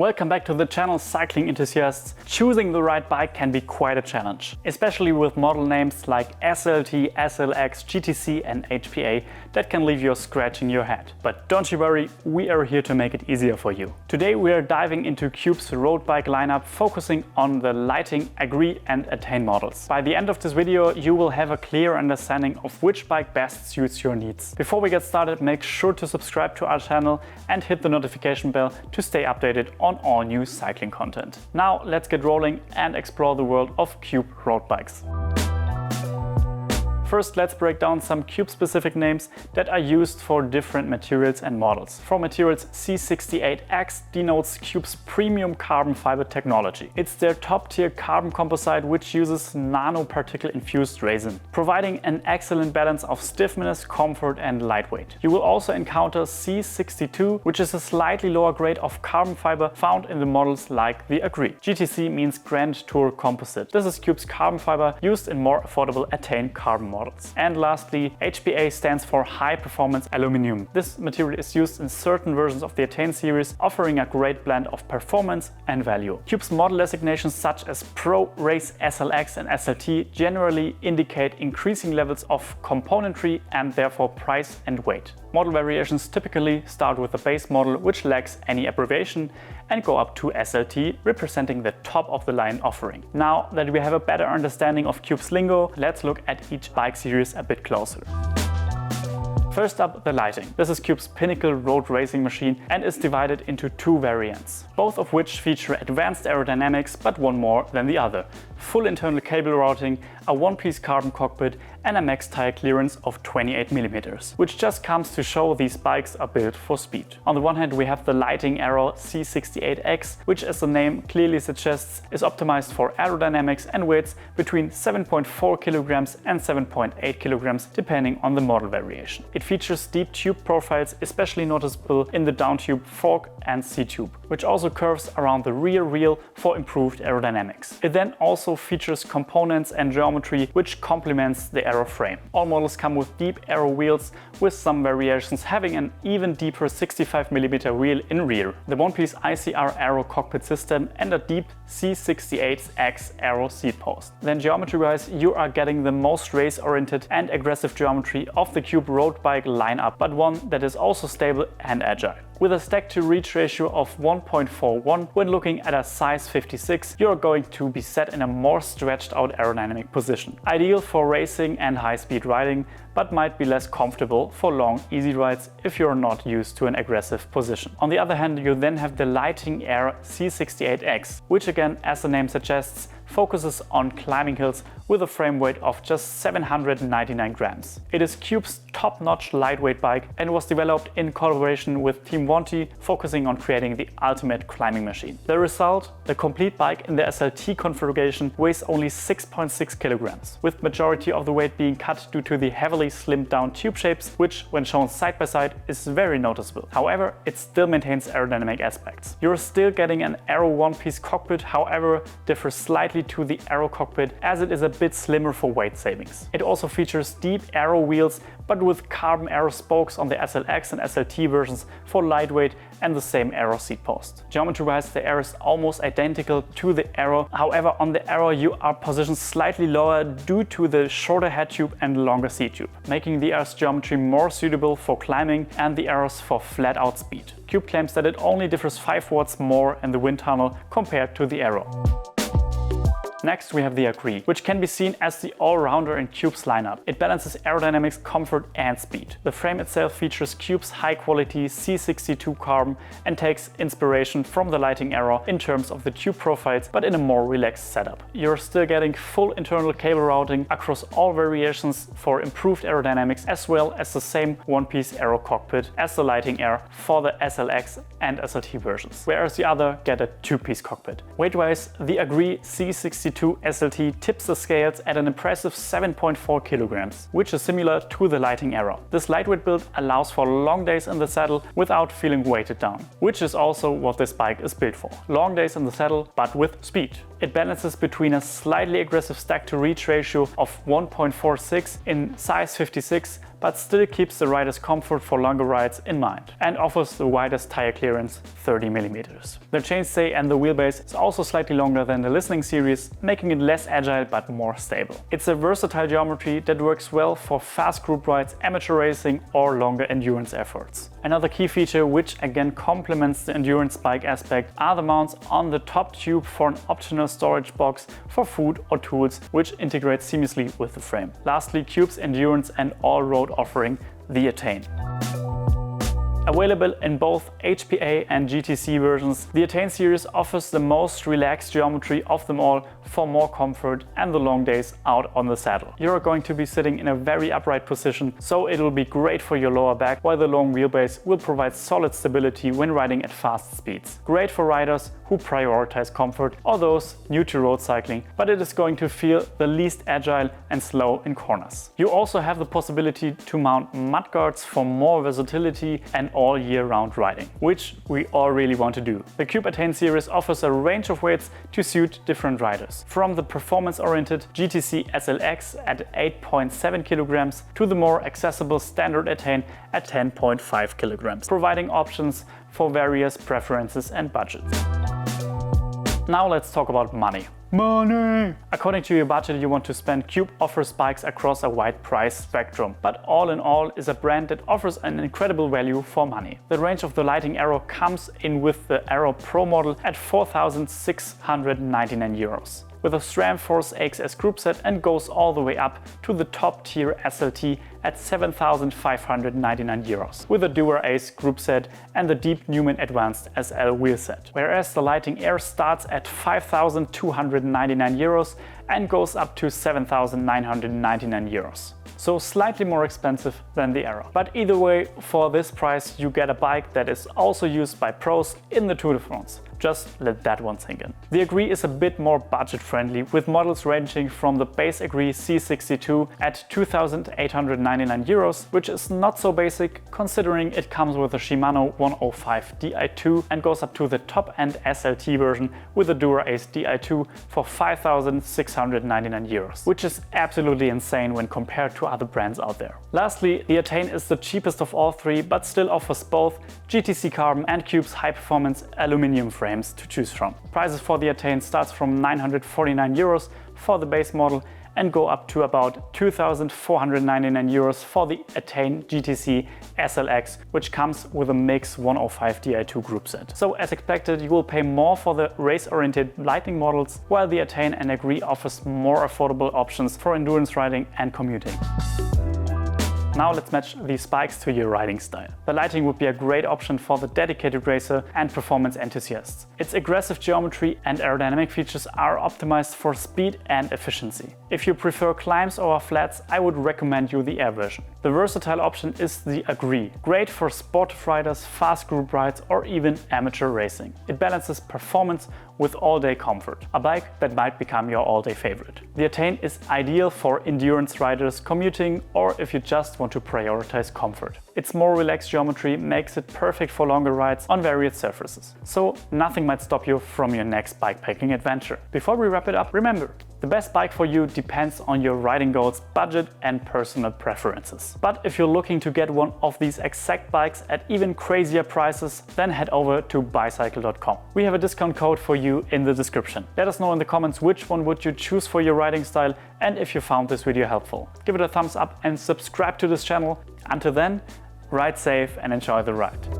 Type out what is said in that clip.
Welcome back to the channel, cycling enthusiasts. Choosing the right bike can be quite a challenge, especially with model names like SLT, SLX, GTC and HPA that can leave you scratching your head. But don't you worry, we are here to make it easier for you. Today we are diving into Cube's road bike lineup, focusing on the Litening, Agree and Attain models. By the end of this video, you will have a clear understanding of which bike best suits your needs. Before we get started, make sure to subscribe to our channel and hit the notification bell to stay updated on all new cycling content. Now let's get rolling and explore the world of Cube road bikes. First, let's break down some Cube-specific names that are used for different materials and models. For materials, C68X denotes Cube's premium carbon fiber technology. It's their top-tier carbon composite which uses nanoparticle-infused resin, providing an excellent balance of stiffness, comfort and lightweight. You will also encounter C62, which is a slightly lower grade of carbon fiber found in the models like the Agree. GTC means Grand Tour Composite. This is Cube's carbon fiber used in more affordable Attain carbon models. And lastly, HPA stands for High Performance Aluminium. This material is used in certain versions of the Attain series, offering a great blend of performance and value. Cube's model designations such as Pro, Race, SLX and SLT generally indicate increasing levels of componentry and therefore price and weight. Model variations typically start with the base model, which lacks any abbreviation, and go up to SLT, representing the top of the line offering. Now that we have a better understanding of Cube's lingo, let's look at each bike series a bit closer. First up, the Litening. This is Cube's pinnacle road racing machine and is divided into two variants, both of which feature advanced aerodynamics, but one more than the other. Full internal cable routing, a one-piece carbon cockpit and a max tire clearance of 28mm, which just comes to show these bikes are built for speed. On the one hand, we have the Litening Aero C68X, which as the name clearly suggests is optimized for aerodynamics and weights between 7.4 kilograms and 7.8 kilograms depending on the model variation. It features deep tube profiles, especially noticeable in the down tube, fork and C-tube, which also curves around the rear wheel for improved aerodynamics. It then also features components and geometry which complements the aero frame. All models come with deep aero wheels, with some variations having an even deeper 65mm wheel in rear, the one-piece ICR aero cockpit system and a deep C68X aero seat post. Then geometry-wise, you are getting the most race-oriented and aggressive geometry of the Cube road bike lineup, but one that is also stable and agile. With a stack-to-reach ratio of 1.41, when looking at a size 56, you're going to be set in a more stretched out aerodynamic position. Ideal for racing and high-speed riding, but might be less comfortable for long, easy rides if you're not used to an aggressive position. On the other hand, you then have the Litening Air C68X, which again, as the name suggests, focuses on climbing hills with a frame weight of just 799 grams. It is Cube's top-notch lightweight bike and was developed in collaboration with Team Wanty, focusing on creating the ultimate climbing machine. The result? The complete bike in the SLT configuration weighs only 6.6 kilograms, with majority of the weight being cut due to the heavily slimmed down tube shapes, which when shown side by side is very noticeable. However, it still maintains aerodynamic aspects. You're still getting an aero one-piece cockpit, however differs slightly to the aero cockpit as it is a bit slimmer for weight savings. It also features deep aero wheels, but with carbon aero spokes on the SLX and SLT versions for lightweight and the same aero seat post. Geometry-wise, the Aero is almost identical to the Aero. However, on the Aero you are positioned slightly lower due to the shorter head tube and longer seat tube, making the Aero's geometry more suitable for climbing and the Aero's for flat-out speed. Cube claims that it only differs 5 watts more in the wind tunnel compared to the Aero. Next we have the Agree, which can be seen as the all-rounder in Cube's lineup. It balances aerodynamics, comfort and speed. The frame itself features Cube's high-quality C62 carbon and takes inspiration from the Litening Aero in terms of the tube profiles, but in a more relaxed setup. You're still getting full internal cable routing across all variations for improved aerodynamics, as well as the same one-piece aero cockpit as the Litening Aero for the SLX and SLT versions, whereas the other get a two-piece cockpit. Weight-wise, the Agree C62 SLT tips the scales at an impressive 7.4 kilograms, which is similar to the Litening Aero. This lightweight build allows for long days in the saddle without feeling weighted down, which is also what this bike is built for. Long days in the saddle, but with speed. It balances between a slightly aggressive stack-to-reach ratio of 1.46 in size 56, but still keeps the rider's comfort for longer rides in mind and offers the widest tire clearance, 30mm. The chainstay and the wheelbase is also slightly longer than the Litening series, making it less agile but more stable. It's a versatile geometry that works well for fast group rides, amateur racing or longer endurance efforts. Another key feature which again complements the endurance bike aspect are the mounts on the top tube for an optional storage box for food or tools, which integrates seamlessly with the frame. Lastly, Cube's endurance and all-road offering, the Attain. Available in both HPA and GTC versions, the Attain series offers the most relaxed geometry of them all for more comfort and the long days out on the saddle. You're going to be sitting in a very upright position, so it will be great for your lower back, while the long wheelbase will provide solid stability when riding at fast speeds. Great for riders who prioritize comfort or those new to road cycling, but it is going to feel the least agile and slow in corners. You also have the possibility to mount mudguards for more versatility and all year round riding, which we all really want to do. The Cube Attain series offers a range of weights to suit different riders, from the performance-oriented GTC SLX at 8.7 kilograms to the more accessible standard Attain at 10.5 kilograms, providing options for various preferences and budgets. Now let's talk about money. Money! According to your budget you want to spend, Cube offers bikes across a wide price spectrum, but all in all is a brand that offers an incredible value for money. The range of the Lighting Aero comes in with the Aero Pro model at 4,699 euros. With a SRAM Force XS group set, and goes all the way up to the top tier SLT at 7,599 euros, with a Dura Ace group set and the Deep Newman Advanced SL wheel set. Whereas the Lighting Air starts at 5,299 euros and goes up to 7,999 euros. So slightly more expensive than the Aero. But either way, for this price you get a bike that is also used by pros in the Tour de France. Just let that one sink in. The Agree is a bit more budget friendly, with models ranging from the base Agree C62 at 2,899 euros, which is not so basic considering it comes with a Shimano 105 Di2 and goes up to the top-end SLT version with a Dura Ace Di2 for 5,699 euros, which is absolutely insane when compared to other brands out there. Lastly, the Attain is the cheapest of all three, but still offers both GTC Carbon and Cube's high-performance aluminium frames to choose from. Prices for the Attain starts from 949 euros for the base model and go up to about 2,499 euros for the Attain GTC SLX, which comes with a mix 105 Di2 group set. So as expected, you will pay more for the race-oriented Lightning models, while the Attain and Agree offers more affordable options for endurance riding and commuting. Now let's match these bikes to your riding style. The Lighting would be a great option for the dedicated racer and performance enthusiasts. Its aggressive geometry and aerodynamic features are optimized for speed and efficiency. If you prefer climbs over flats, I would recommend you the Air version. The versatile option is the Agree, great for sportive riders, fast group rides or even amateur racing. It balances performance with all-day comfort, a bike that might become your all-day favorite. The Attain is ideal for endurance riders, commuting, or if you just want to prioritize comfort. Its more relaxed geometry makes it perfect for longer rides on various surfaces. So nothing might stop you from your next bikepacking adventure. Before we wrap it up, remember, the best bike for you depends on your riding goals, budget and personal preferences. But if you're looking to get one of these exact bikes at even crazier prices, then head over to bicycle.com. We have a discount code for you in the description. Let us know in the comments which one would you choose for your riding style, and if you found this video helpful. Give it a thumbs up and subscribe to this channel. Until then, ride safe and enjoy the ride.